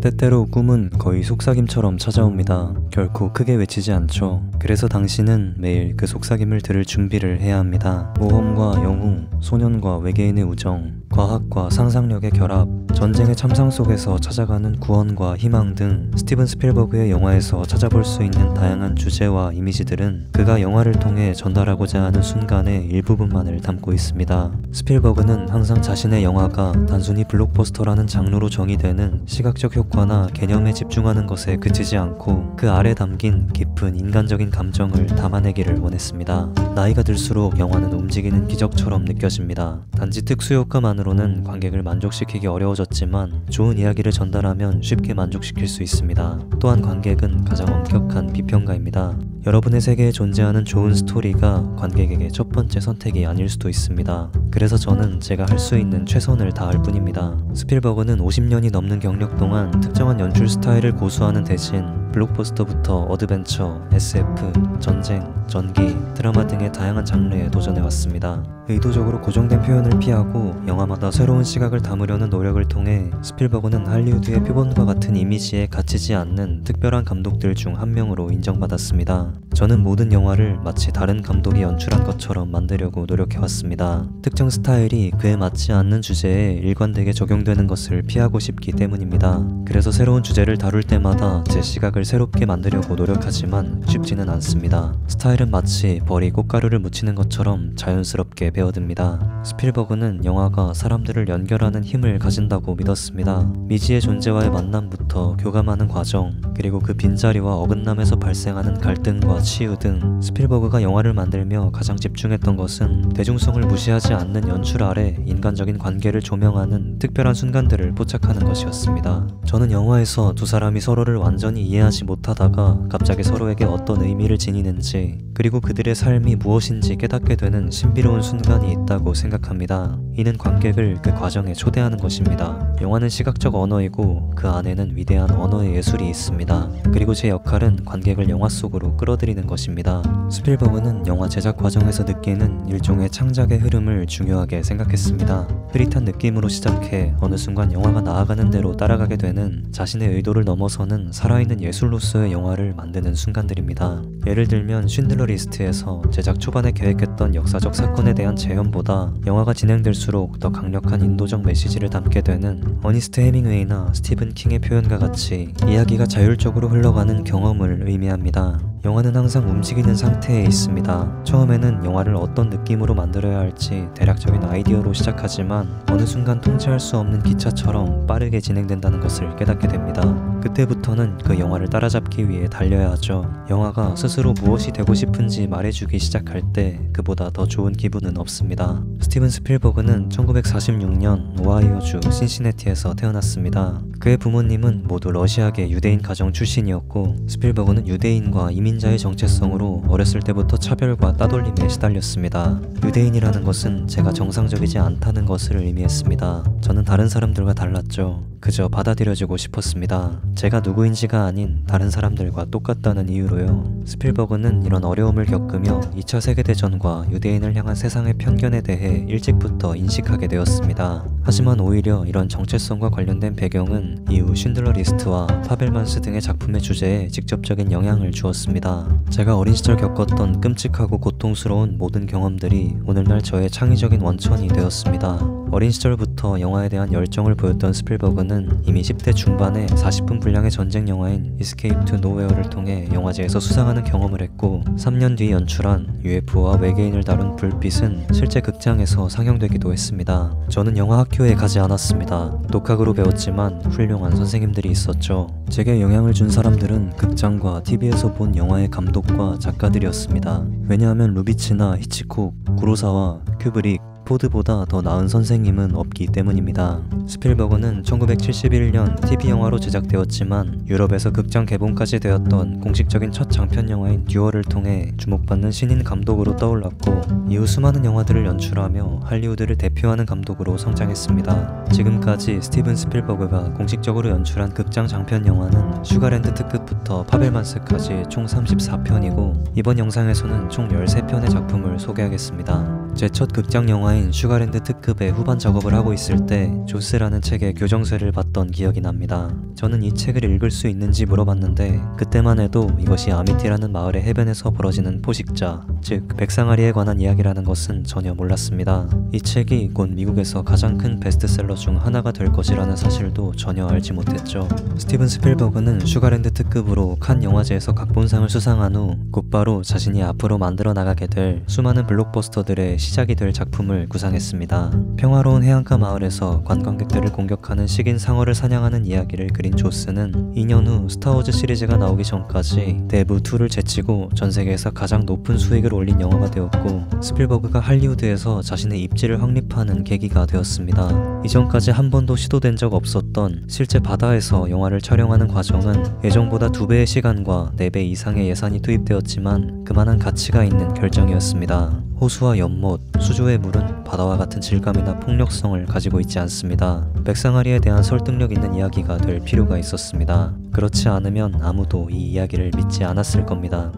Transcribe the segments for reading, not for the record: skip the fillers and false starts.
때때로 꿈은 거의 속삭임처럼 찾아옵니다. 결코 크게 외치지 않죠. 그래서 당신은 매일 그 속삭임을 들을 준비를 해야 합니다. 모험과 영웅, 소년과 외계인의 우정, 과학과 상상력의 결합, 전쟁의 참상 속에서 찾아가는 구원과 희망 등 스티븐 스필버그의 영화에서 찾아볼 수 있는 다양한 주제와 이미지들은 그가 영화를 통해 전달하고자 하는 순간의 일부분만을 담고 있습니다. 스필버그는 항상 자신의 영화가 단순히 블록버스터라는 장르로 정의되는 시각적 효과나 개념에 집중하는 것에 그치지 않고 그 아래 담긴 깊은 인간적인 감정을 담아내기를 원했습니다. 나이가 들수록 영화는 움직이는 기적처럼 느껴집니다. 단지 특수효과만으로는 관객을 만족시키기 어려워졌지만 좋은 이야기를 전달하면 쉽게 만족시킬 수 있습니다. 또한 관객은 가장 엄격한 비평가입니다. 여러분의 세계에 존재하는 좋은 스토리가 관객에게 첫 번째 선택이 아닐 수도 있습니다. 그래서 저는 제가 할 수 있는 최선을 다할 뿐입니다. 스필버그는 50년이 넘는 경력 동안 특정한 연출 스타일을 고수하는 대신 블록버스터부터 어드벤처, SF, 전쟁, 전기, 드라마 등의 다양한 장르에 도전해왔습니다. 의도적으로 고정된 표현을 피하고 영화마다 새로운 시각을 담으려는 노력을 통해 스필버그는 할리우드의 표본과 같은 이미지에 갇히지 않는 특별한 감독들 중 한 명으로 인정받았습니다. 저는 모든 영화를 마치 다른 감독이 연출한 것처럼 만들려고 노력해왔습니다. 특정 스타일이 그에 맞지 않는 주제에 일관되게 적용되는 것을 피하고 싶기 때문입니다. 그래서 새로운 주제를 다룰 때마다 제 시각을 새롭게 만들려고 노력하지만 쉽지는 않습니다. 스타일은 마치 벌이 꽃가루를 묻히는 것처럼 자연스럽게 배어듭니다. 스필버그는 영화가 사람들을 연결하는 힘을 가진다고 믿었습니다. 미지의 존재와의 만남부터 교감하는 과정, 그리고 그 빈자리와 어긋남에서 발생하는 갈등과 치유 등 스필버그가 영화를 만들며 가장 집중했던 것은 대중성을 무시하지 않는 연출 아래 인간적인 관계를 조명하는 특별한 순간들을 포착하는 것이었습니다. 저는 영화에서 두 사람이 서로를 완전히 이해하지 못하다가 갑자기 서로에게 어떤 의미를 지니는지, 그리고 그들의 삶이 무엇인지 깨닫게 되는 신비로운 순간이 있다고 생각합니다. 이는 관객을 그 과정에 초대하는 것입니다. 영화는 시각적 언어이고 그 안에는 위대한 언어의 예술이 있습니다. 그리고 제 역할은 관객을 영화 속으로 끌어들이는 것입니다. 스필버그는 영화 제작 과정에서 느끼는 일종의 창작의 흐름을 중요하게 생각했습니다. 흐릿한 느낌으로 시작해 어느 순간 영화가 나아가는 대로 따라가게 되는 자신의 의도를 넘어서는 살아있는 예술로서의 영화를 만드는 순간들입니다. 예를 들면 쉰들러 리스트에서 제작 초반에 계획했던 역사적 사건에 대한 재현보다 영화가 진행될수록 더 강력한 인도적 메시지를 담게 되는 어니스트 헤밍웨이나 스티븐 킹의 표현과 같이 이야기가 자율적으로 흘러가는 경험을 의미합니다. 영화는 항상 움직이는 상태에 있습니다. 처음에는 영화를 어떤 느낌으로 만들어야 할지 대략적인 아이디어로 시작하지만 어느 순간 통제할 수 없는 기차처럼 빠르게 진행된다는 것을 깨닫게 됩니다. 그때부터는 그 영화를 따라잡기 위해 달려야 하죠. 영화가 스스로 무엇이 되고 싶은지 말해주기 시작할 때 그보다 더 좋은 기분은 없습니다. 스티븐 스필버그는 1946년 오하이오주 신시내티에서 태어났습니다. 그의 부모님은 모두 러시아계 유대인 가정 출신이었고 스필버그는 유대인과 이민자의 정체성으로 어렸을 때부터 차별과 따돌림에 시달렸습니다. 유대인이라는 것은 제가 정상적이지 않다는 것을 의미했습니다. 저는 다른 사람들과 달랐죠. 그저 받아들여지고 싶었습니다. 제가 누구인지가 아닌 다른 사람들과 똑같다는 이유로요. 스필버그는 이런 어려움을 겪으며 2차 세계대전과 유대인을 향한 세상의 편견에 대해 일찍부터 인식하게 되었습니다. 하지만 오히려 이런 정체성과 관련된 배경은 이후 쉰들러 리스트와 파벨만스 등의 작품의 주제에 직접적인 영향을 주었습니다. 제가 어린 시절 겪었던 끔찍하고 고통스러운 모든 경험들이 오늘날 저의 창의적인 원천이 되었습니다. 어린 시절부터 영화에 대한 열정을 보였던 스필버그는 이미 10대 중반에 40분 분량의 전쟁 영화인 Escape to Nowhere를 통해 영화제에서 수상하는 경험을 했고 3년 뒤 연출한 UFO와 외계인을 다룬 불빛은 실제 극장에서 상영되기도 했습니다. 저는 영화 학교에 가지 않았습니다. 독학으로 배웠지만 훌륭한 선생님들이 있었죠. 제게 영향을 준 사람들은 극장과 TV에서 본 영화의 감독과 작가들이었습니다. 왜냐하면 루비치나 히치콕, 구로사와 큐브릭, 포드보다 더 나은 선생님은 없기 때문입니다. 스필버그는 1971년 TV영화로 제작되었지만 유럽에서 극장 개봉까지 되었던 공식적인 첫 장편 영화인 듀얼을 통해 주목받는 신인 감독으로 떠올랐고 이후 수많은 영화들을 연출하며 할리우드를 대표하는 감독으로 성장했습니다. 지금까지 스티븐 스필버그가 공식적으로 연출한 극장 장편 영화는 슈가랜드 특급부터 파벨만스까지 총 34편이고 이번 영상에서는 총 13편의 작품을 소개하겠습니다. 제 첫 극장 영화인 슈가랜드 특급의 후반 작업을 하고 있을 때 조스라는 책의 교정서를 봤던 기억이 납니다. 저는 이 책을 읽을 수 있는지 물어봤는데 그때만 해도 이것이 아미티라는 마을의 해변에서 벌어지는 포식자, 즉 백상아리에 관한 이야기라는 것은 전혀 몰랐습니다. 이 책이 곧 미국에서 가장 큰 베스트셀러 중 하나가 될 것이라는 사실도 전혀 알지 못했죠. 스티븐 스필버그는 슈가랜드 특급으로 칸 영화제에서 각본상을 수상한 후 곧바로 자신이 앞으로 만들어 나가게 될 수많은 블록버스터들의 시작이 될 작품을 구상했습니다. 평화로운 해안가 마을에서 관광객들을 공격하는 식인 상어를 사냥하는 이야기를 그린 조스는 2년 후 스타워즈 시리즈가 나오기 전까지 데브2를 제치고 전 세계에서 가장 높은 수익을 올린 영화가 되었고 스필버그가 할리우드에서 자신의 입지를 확립하는 계기가 되었습니다. 이전까지 한 번도 시도된 적 없었던 실제 바다에서 영화를 촬영하는 과정은 예정보다 2배의 시간과 4배 이상의 예산이 투입되었지만 그만한 가치가 있는 결정이었습니다. 호수와 연못, 수조의 물은 바다와 같은 질감이나 폭력성을 가지고 있지 않습니다. 백상아리에 대한 설득력 있는 이야기가 될 필요가 있었습니다. 그렇지 않으면 아무도 이 이야기를 믿지 않았을 겁니다.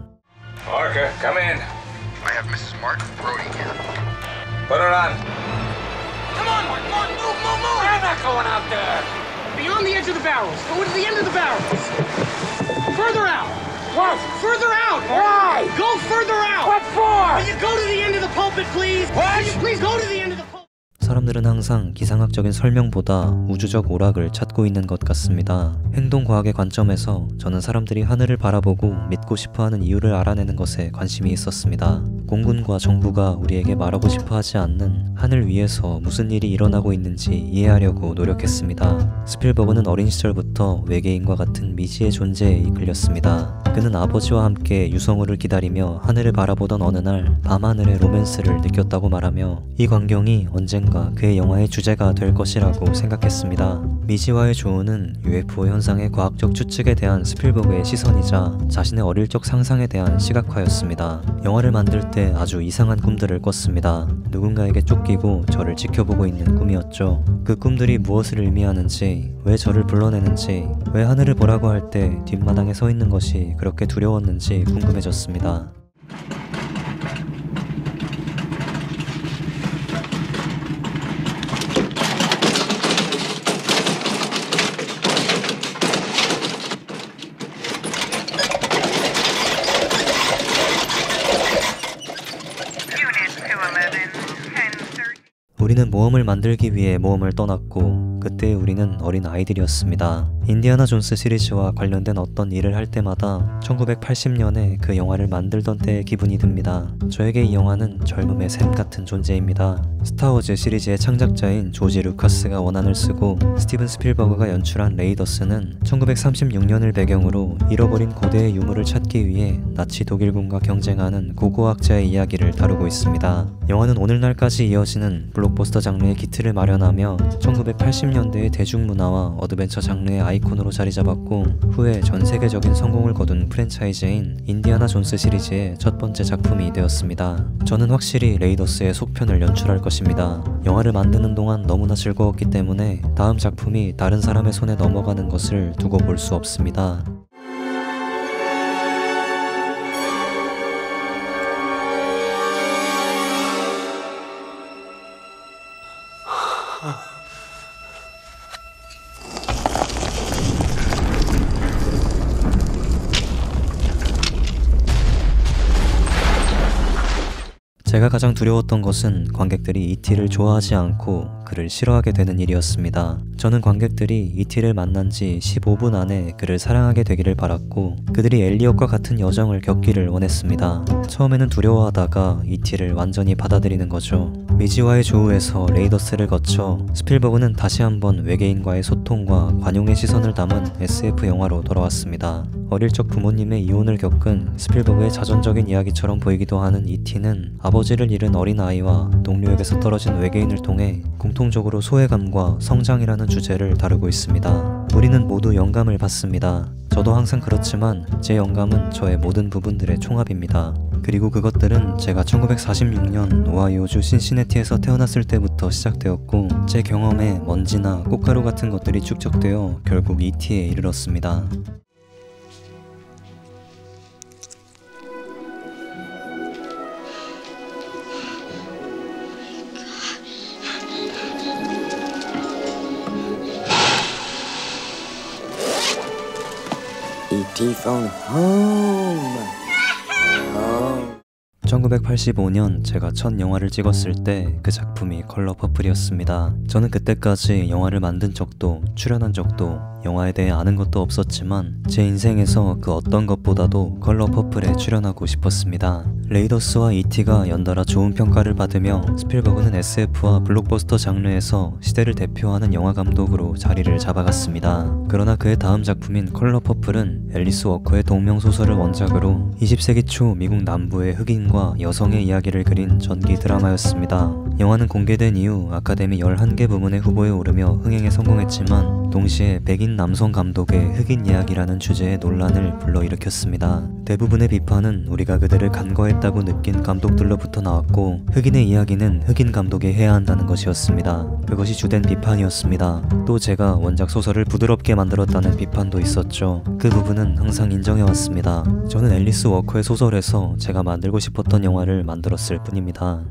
Parker, come in. I have Mrs. Mark Brody here. Put her on. Come on, Mark, come on, move, move, move! I'm not going out there. Beyond the edge of the barrels. Go to the end of the barrels. Further out. What? Further out. Why? Go further out. What for? Will you go to the end of the pulpit, please? What? Will you please go to the end of the pulpit? 사람들은 항상 기상학적인 설명보다 우주적 오락을 찾고 있는 것 같습니다. 행동과학의 관점에서 저는 사람들이 하늘을 바라보고 믿고 싶어하는 이유를 알아내는 것에 관심이 있었습니다. 공군과 정부가 우리에게 말하고 싶어하지 않는 하늘 위에서 무슨 일이 일어나고 있는지 이해하려고 노력했습니다. 스필버그는 어린 시절부터 외계인과 같은 미지의 존재에 이끌렸습니다. 그는 아버지와 함께 유성우를 기다리며 하늘을 바라보던 어느 날 밤하늘의 로맨스를 느꼈다고 말하며 이 광경이 언젠가 그의 영화의 주제가 될 것이라고 생각했습니다. 미지와의 조우는 UFO 현상의 과학적 추측에 대한 스필버그의 시선이자 자신의 어릴 적 상상에 대한 시각화였습니다. 영화를 만들 때 아주 이상한 꿈들을 꿨습니다. 누군가에게 쫓기고 저를 지켜보고 있는 꿈이었죠. 그 꿈들이 무엇을 의미하는지, 왜 저를 불러내는지, 왜 하늘을 보라고 할 때 뒷마당에 서 있는 것이 그렇게 두려웠는지 궁금해졌습니다. 우리는 모험을 만들기 위해 모험을 떠났고 그때 우리는 어린 아이들이었습니다. 인디아나 존스 시리즈와 관련된 어떤 일을 할 때마다 1980년에 그 영화를 만들던 때의 기분이 듭니다. 저에게 이 영화는 젊음의 샘 같은 존재입니다. 스타워즈 시리즈의 창작자인 조지 루카스가 원안을 쓰고 스티븐 스필버그가 연출한 레이더스는 1936년을 배경으로 잃어버린 고대의 유물을 찾기 위해 나치 독일군과 경쟁하는 고고학자의 이야기를 다루고 있습니다. 영화는 오늘날까지 이어지는 블록버스터 장르의 기틀을 마련하며 1980년대의 대중문화와 어드벤처 장르의 아이콘으로 자리잡았고 후에 전 세계적인 성공을 거둔 프랜차이즈인 인디아나 존스 시리즈의 첫 번째 작품이 되었습니다. 저는 확실히 레이더스의 속편을 연출할 것입니다. 영화를 만드는 동안 너무나 즐거웠기 때문에 다음 작품이 다른 사람의 손에 넘어가는 것을 두고 볼 수 없습니다. 제가 가장 두려웠던 것은 관객들이 E.T.를 좋아하지 않고 그를 싫어하게 되는 일이었습니다. 저는 관객들이 E.T.를 만난 지 15분 안에 그를 사랑하게 되기를 바랐고 그들이 엘리엇과 같은 여정을 겪기를 원했습니다. 처음에는 두려워하다가 E.T.를 완전히 받아들이는 거죠. 미지와의 조우에서 레이더스를 거쳐 스필버그는 다시 한번 외계인과의 소통과 관용의 시선을 담은 SF 영화로 돌아왔습니다. 어릴 적 부모님의 이혼을 겪은 스필버그의 자전적인 이야기처럼 보이기도 하는 E.T.는 아버지를 잃은 어린아이와 동료에게서 떨어진 외계인을 통해 공통적으로 소외감과 성장이라는 주제를 다루고 있습니다. 우리는 모두 영감을 받습니다. 저도 항상 그렇지만 제 영감은 저의 모든 부분들의 총합입니다. 그리고 그것들은 제가 1946년 오하이오주 신시내티에서 태어났을 때부터 시작되었고 제 경험에 먼지나 꽃가루 같은 것들이 축적되어 결국 E.T.에 이르렀습니다. E.T. phone home. 1985년 제가 첫 영화를 찍었을 때 그 작품이 컬러 퍼플이었습니다. 저는 그때까지 영화를 만든 적도 출연한 적도 영화에 대해 아는 것도 없었지만 제 인생에서 그 어떤 것보다도 컬러 퍼플에 출연하고 싶었습니다. 레이더스와 E.T.가 연달아 좋은 평가를 받으며 스필버그는 SF와 블록버스터 장르에서 시대를 대표하는 영화 감독으로 자리를 잡아갔습니다. 그러나 그의 다음 작품인 컬러 퍼플은 앨리스 워커의 동명소설을 원작으로 20세기 초 미국 남부의 흑인과 여성의 이야기를 그린 전기 드라마였습니다. 영화는 공개된 이후 아카데미 11개 부문의 후보에 오르며 흥행에 성공했지만 동시에 백인 남성 감독의 흑인 이야기라는 주제의 논란을 불러일으켰습니다. 대부분의 비판은 우리가 그들을 간과했다고 느낀 감독들로부터 나왔고 흑인의 이야기는 흑인 감독이 해야 한다는 것이었습니다. 그것이 주된 비판이었습니다. 또 제가 원작 소설을 부드럽게 만들었다는 비판도 있었죠. 그 부분은 항상 인정해왔습니다. 저는 앨리스 워커의 소설에서 제가 만들고 싶었던 영화를 만들었을 뿐입니다.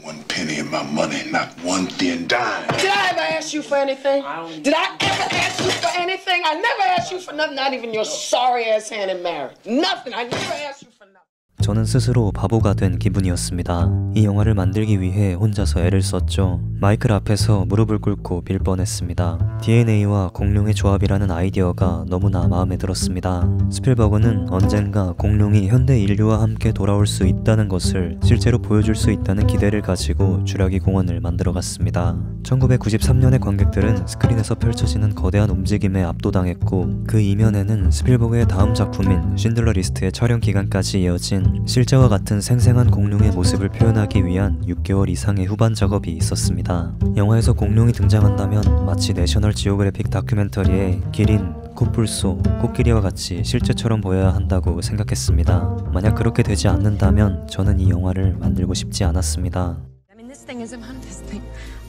One penny of my money, not one thin dime. Did I ever ask you for anything? Did I ever ask you for anything? I never asked you for nothing, not even your sorry ass hand in marriage. Nothing. I never asked you for nothing. 저는 스스로 바보가 된 기분이었습니다. 이 영화를 만들기 위해 혼자서 애를 썼죠. 마이클 앞에서 무릎을 꿇고 빌 뻔했습니다. DNA와 공룡의 조합이라는 아이디어가 너무나 마음에 들었습니다. 스필버그는 언젠가 공룡이 현대 인류와 함께 돌아올 수 있다는 것을 실제로 보여줄 수 있다는 기대를 가지고 주라기 공원을 만들어갔습니다. 1993년의 관객들은 스크린에서 펼쳐지는 거대한 움직임에 압도당했고 그 이면에는 스필버그의 다음 작품인 쉰들러 리스트의 촬영 기간까지 이어진 실제와 같은 생생한 공룡의 모습을 표현하기 위한 6개월 이상의 후반 작업이 있었습니다. 영화에서 공룡이 등장한다면 마치 내셔널 지오그래픽 다큐멘터리에 기린, 코뿔소, 코끼리와 같이 실제처럼 보여야 한다고 생각했습니다. 만약 그렇게 되지 않는다면 저는 이 영화를 만들고 싶지 않았습니다. I mean, this thing isn't this thing.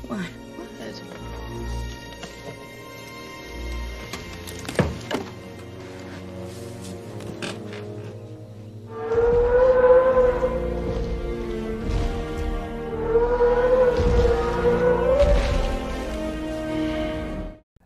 What? What?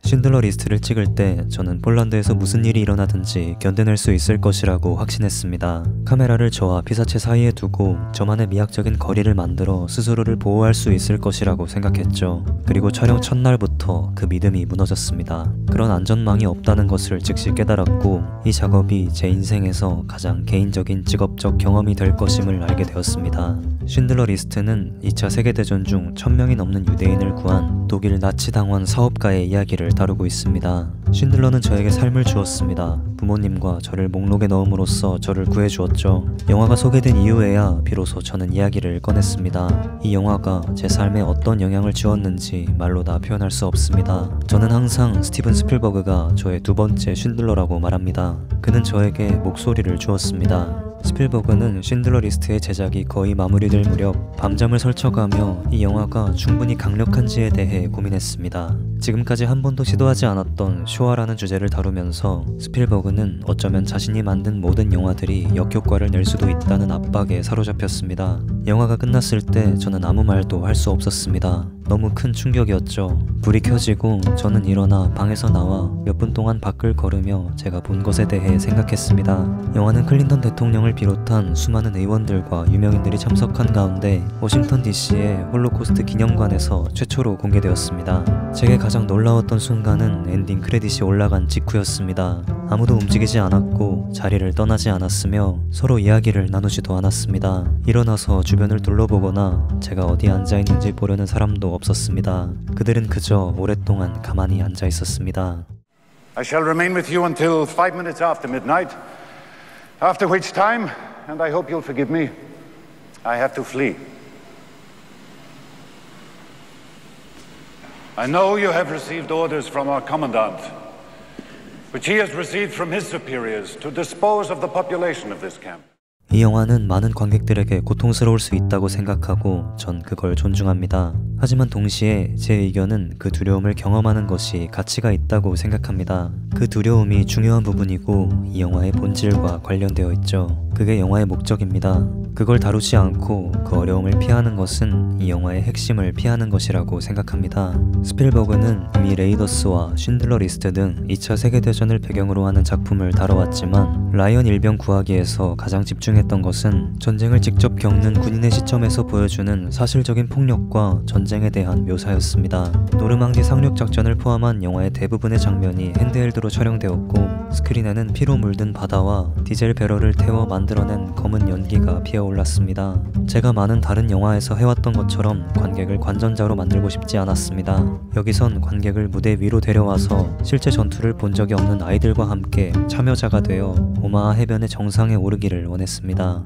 쉰들러 리스트를 찍을 때 저는 폴란드에서 무슨 일이 일어나든지 견뎌낼 수 있을 것이라고 확신했습니다. 카메라를 저와 피사체 사이에 두고 저만의 미학적인 거리를 만들어 스스로를 보호할 수 있을 것이라고 생각했죠. 그리고 촬영 첫날부터 그 믿음이 무너졌습니다. 그런 안전망이 없다는 것을 즉시 깨달았고 이 작업이 제 인생에서 가장 개인적인 직업적 경험이 될 것임을 알게 되었습니다. 쉰들러 리스트는 2차 세계대전 중 1000명이 넘는 유대인을 구한 독일 나치 당원 사업가의 이야기를 다루고 있습니다. 쉰들러는 저에게 삶을 주었습니다. 부모님과 저를 목록에 넣음으로써 저를 구해주었죠. 영화가 소개된 이후에야 비로소 저는 이야기를 꺼냈습니다. 이 영화가 제 삶에 어떤 영향을 주었는지 말로 다 표현할 수 없습니다. 저는 항상 스티븐 스필버그가 저의 두 번째 쉰들러라고 말합니다. 그는 저에게 목소리를 주었습니다. 스필버그는 쉰들러 리스트의 제작이 거의 마무리될 무렵 밤잠을 설쳐가며 이 영화가 충분히 강력한지에 대해 고민했습니다. 지금까지 한 번도 시도하지 않았던 쇼와라는 주제를 다루면서 스필버그는 어쩌면 자신이 만든 모든 영화들이 역효과를 낼 수도 있다는 압박에 사로잡혔습니다. 영화가 끝났을 때 저는 아무 말도 할 수 없었습니다. 너무 큰 충격이었죠. 불이 켜지고 저는 일어나 방에서 나와 몇 분 동안 밖을 걸으며 제가 본 것에 대해 생각했습니다. 영화는 클린턴 대통령을 비롯한 수많은 의원들과 유명인들이 참석한 가운데 워싱턴 DC의 홀로코스트 기념관에서 최초로 공개되었습니다. 제게 가장 놀라웠던 순간은 엔딩 크레딧이 올라간 직후였습니다. 아무도 움직이지 않았고 자리를 떠나지 않았으며 서로 이야기를 나누지도 않았습니다. 일어나서 주변을 둘러보거나 제가 어디 앉아있는지 보려는 사람도 없었습니다. 그들은 그저 오랫동안 가만히 앉아 있었습니다. I shall remain with you until 5 minutes after midnight, after which time, and I hope you'll forgive me, I have to flee. I know you have received orders from our commandant, which he has received from his superiors to dispose of the population of this camp. 이 영화는 많은 관객들에게 고통스러울 수 있다고 생각하고 전 그걸 존중합니다. 하지만 동시에 제 의견은 그 두려움을 경험하는 것이 가치가 있다고 생각합니다. 그 두려움이 중요한 부분이고 이 영화의 본질과 관련되어 있죠. 그게 영화의 목적입니다. 그걸 다루지 않고 그 어려움을 피하는 것은 이 영화의 핵심을 피하는 것이라고 생각합니다. 스필버그는 이미 레이더스와 쉰들러 리스트 등 2차 세계대전을 배경으로 하는 작품을 다뤄왔지만 라이언 일병 구하기에서 가장 집중했던 것은 전쟁을 직접 겪는 군인의 시점에서 보여주는 사실적인 폭력과 전쟁에 대한 묘사였습니다. 노르망디 상륙 작전을 포함한 영화의 대부분의 장면이 핸드헬드로 촬영되었고 스크린에는 피로 물든 바다와 디젤 배럴을 태워 만들어낸 검은 연기가 피어올랐습니다. 제가 많은 다른 영화에서 해왔던 것처럼 관객을 관전자로 만들고 싶지 않았습니다. 여기선 관객을 무대 위로 데려와서 실제 전투를 본 적이 없는 아이들과 함께 참여자가 되어 오마하 해변의 정상에 오르기를 원했습니다.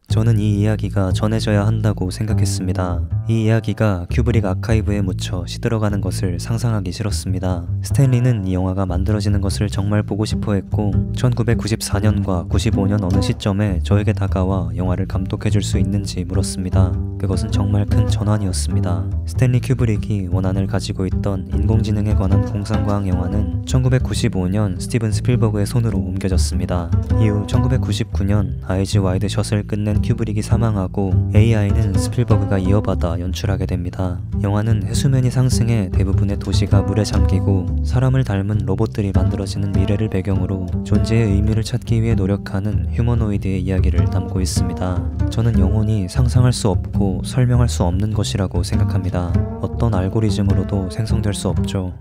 저는 이 이야기가 전해져야 한다고 생각했습니다. 이 이야기가 큐브릭 아카이브에 묻혀 시들어가는 것을 상상하기 싫었습니다. 스탠리는 이 영화가 만들어지는 것을 정말 보고 싶어 했고 1994년과 95년 어느 시점에 저에게 다가와 영화를 감독해줄 수 있는지 물었습니다. 그것은 정말 큰 전환이었습니다. 스탠리 큐브릭이 원한을 가지고 있던 인공지능에 관한 공상과학 영화는 1995년 스티븐 스필버그의 손으로 옮겨졌습니다. 이후 1999년 아이즈 와이드 샷을 끝낸 큐브릭이 사망하고 AI는 스필버그가 이어받아 연출하게 됩니다. 영화는 해수면이 상승해 대부분의 도시가 물에 잠기고 사람을 닮은 로봇들이 만들어지는 미래를 배경으로 존재의 의미를 찾기 위해 노력하는 휴머노이드의 이야기를 담고 있습니다. 저는 영혼이 상상할 수 없고 설명할 수 없는 것이라고 생각합니다. 어떤 알고리즘으로도 생성될 수 없죠.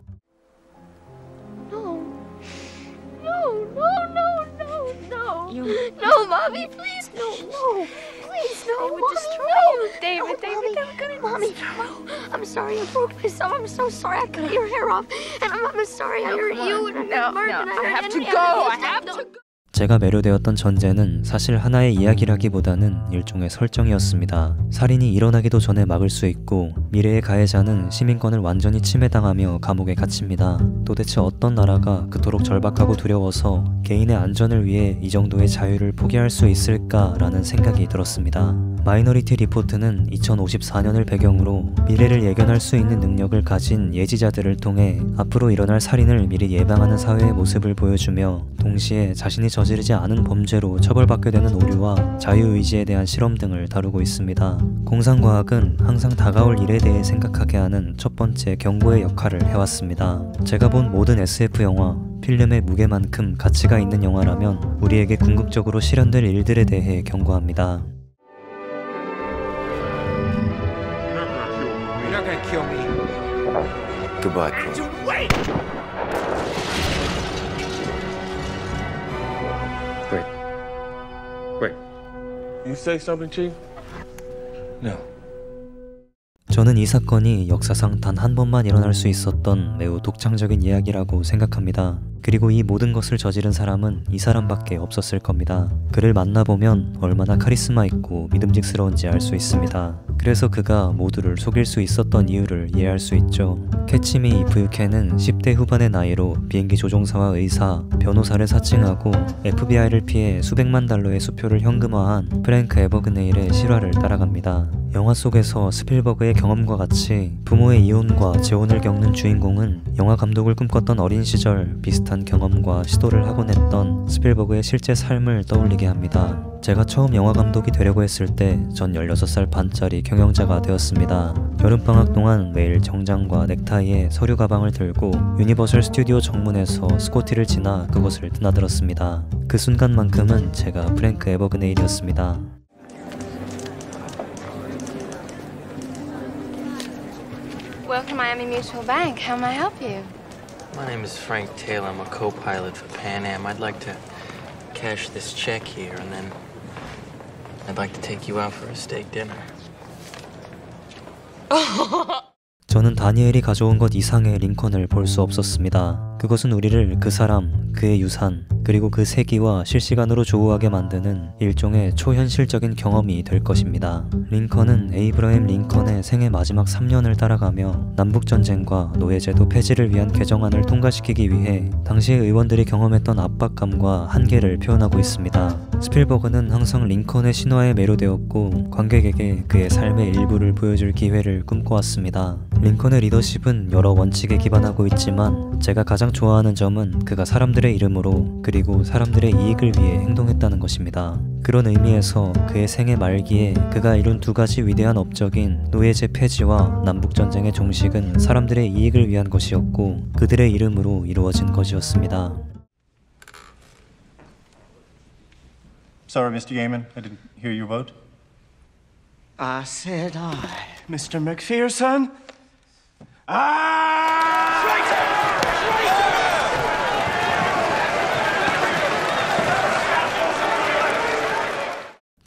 No, Mommy, please, no, please, no, David, Mommy, I'm sorry I broke myself. I'm so sorry I cut your hair off, and I'm sorry I hurt you. I have to go. 제가 매료되었던 전제는 사실 하나의 이야기라기보다는 일종의 설정이었습니다. 살인이 일어나기도 전에 막을 수 있고 미래의 가해자는 시민권을 완전히 침해당하며 감옥에 갇힙니다. 도대체 어떤 나라가 그토록 절박하고 두려워서 개인의 안전을 위해 이 정도의 자유를 포기할 수 있을까라는 생각이 들었습니다. 마이너리티 리포트는 2054년을 배경으로 미래를 예견할 수 있는 능력을 가진 예지자들을 통해 앞으로 일어날 살인을 미리 예방하는 사회의 모습을 보여주며 동시에 자신이 저지르지 않은 범죄로 처벌받게 되는 오류와 자유의지에 대한 실험 등을 다루고 있습니다. 공상과학은 항상 다가올 일에 대해 생각하게 하는 첫 번째 경고의 역할을 해왔습니다. 제가 본 모든 SF 영화, 필름의 무게만큼 가치가 있는 영화라면 우리에게 궁극적으로 실현될 일들에 대해 경고합니다. You're not gonna kill me. Goodbye, Crow. Wait! Wait. You say something, Chief? No. 저는 이 사건이 역사상 단 한 번만 일어날 수 있었던 매우 독창적인 이야기라고 생각합니다. 그리고 이 모든 것을 저지른 사람은 이 사람밖에 없었을 겁니다. 그를 만나보면 얼마나 카리스마 있고 믿음직스러운지 알 수 있습니다. 그래서 그가 모두를 속일 수 있었던 이유를 이해할 수 있죠. 캐치 미 이프 유 캔은 10대 후반의 나이로 비행기 조종사와 의사, 변호사를 사칭하고 FBI를 피해 수백만 달러의 수표를 현금화한 프랭크 에버그네일의 실화를 따라갑니다. 영화 속에서 스필버그의 경험과 같이 부모의 이혼과 재혼을 겪는 주인공은 영화 감독을 꿈꿨던 어린 시절 비슷한 경험과 시도를 하곤 했던 스필버그의 실제 삶을 떠올리게 합니다. 제가 처음 영화 감독이 되려고 했을 때 전 16살 반짜리 경영자가 되었습니다. 여름방학 동안 매일 정장과 넥타이에 서류 가방을 들고 유니버설 스튜디오 정문에서 스코티를 지나 그곳을 드나들었습니다. 그 순간만큼은 제가 프랭크 에버그네일이었습니다. Welcome, Miami Mutual Bank. How may I help you? My name is Frank Taylor. I'm a co-pilot for Pan Am. I'd like to cash this check here, and then I'd like to take you out for a steak dinner. 저는 다니엘이 가져온 것 이상의 링컨을 볼 수 없었습니다. 그것은 우리를 그 사람, 그의 유산, 그리고 그 세기와 실시간으로 조우하게 만드는 일종의 초현실적인 경험이 될 것입니다. 링컨은 에이브러햄 링컨의 생애 마지막 3년을 따라가며 남북전쟁과 노예제도 폐지를 위한 개정안을 통과시키기 위해 당시 의원들이 경험했던 압박감과 한계를 표현하고 있습니다. 스필버그는 항상 링컨의 신화에 매료되었고 관객에게 그의 삶의 일부를 보여줄 기회를 꿈꿔왔습니다. 링컨의 리더십은 여러 원칙에 기반하고 있지만 제가 가장 좋아하는 점은 그가 사람들의 이름으로 그리고 사람들의 이익을 위해 행동했다는 것입니다. 그런 의미에서 그의 생애 말기에 그가 이룬 두 가지 위대한 업적인 노예제 폐지와 남북전쟁의 종식은 사람들의 이익을 위한 것이었고 그들의 이름으로 이루어진 것이었습니다. Sorry, Mr. Yeaman, I didn't hear your vote. I said I, Mr. McPherson.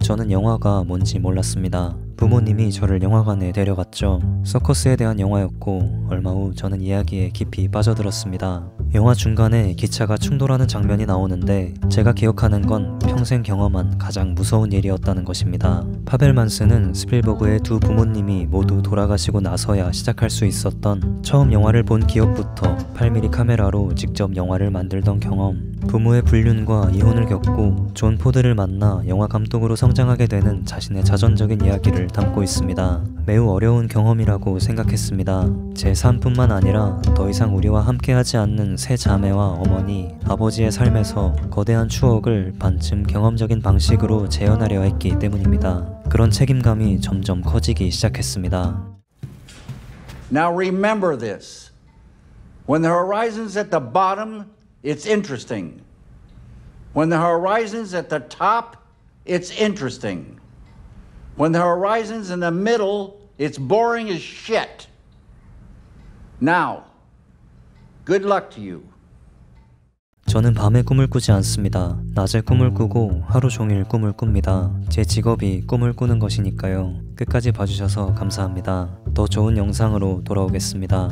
저는 영화가 뭔지 몰랐습니다. 부모님이 저를 영화관에 데려갔죠. 서커스에 대한 영화였고 얼마 후 저는 이야기에 깊이 빠져들었습니다. 영화 중간에 기차가 충돌하는 장면이 나오는데 제가 기억하는 건 평생 경험한 가장 무서운 일이었다는 것입니다. 파벨 만스는 스필버그의 두 부모님이 모두 돌아가시고 나서야 시작할 수 있었던 처음 영화를 본 기억부터 8mm 카메라로 직접 영화를 만들던 경험, 부모의 불륜과 이혼을 겪고 존 포드를 만나 영화 감독으로 성장하게 되는 자신의 자전적인 이야기를 담고 있습니다. 매우 어려운 경험이라고 생각했습니다. 제 삶뿐만 아니라 더 이상 우리와 함께하지 않는 세 자매와 어머니, 아버지의 삶에서 거대한 추억을 반쯤 경험적인 방식으로 재현하려 했기 때문입니다. 그런 책임감이 점점 커지기 시작했습니다. Now remember this. When the horizon's at the bottom, it's interesting. When the horizon's at the top, it's interesting. When the horizon's in the middle, it's boring as shit. Now, good luck to you. 저는 밤에 꿈을 꾸지 않습니다. 낮에 꿈을 꾸고 하루 종일 꿈을 꿉니다. 제 직업이 꿈을 꾸는 것이니까요. 끝까지 봐주셔서 감사합니다. 더 좋은 영상으로 돌아오겠습니다.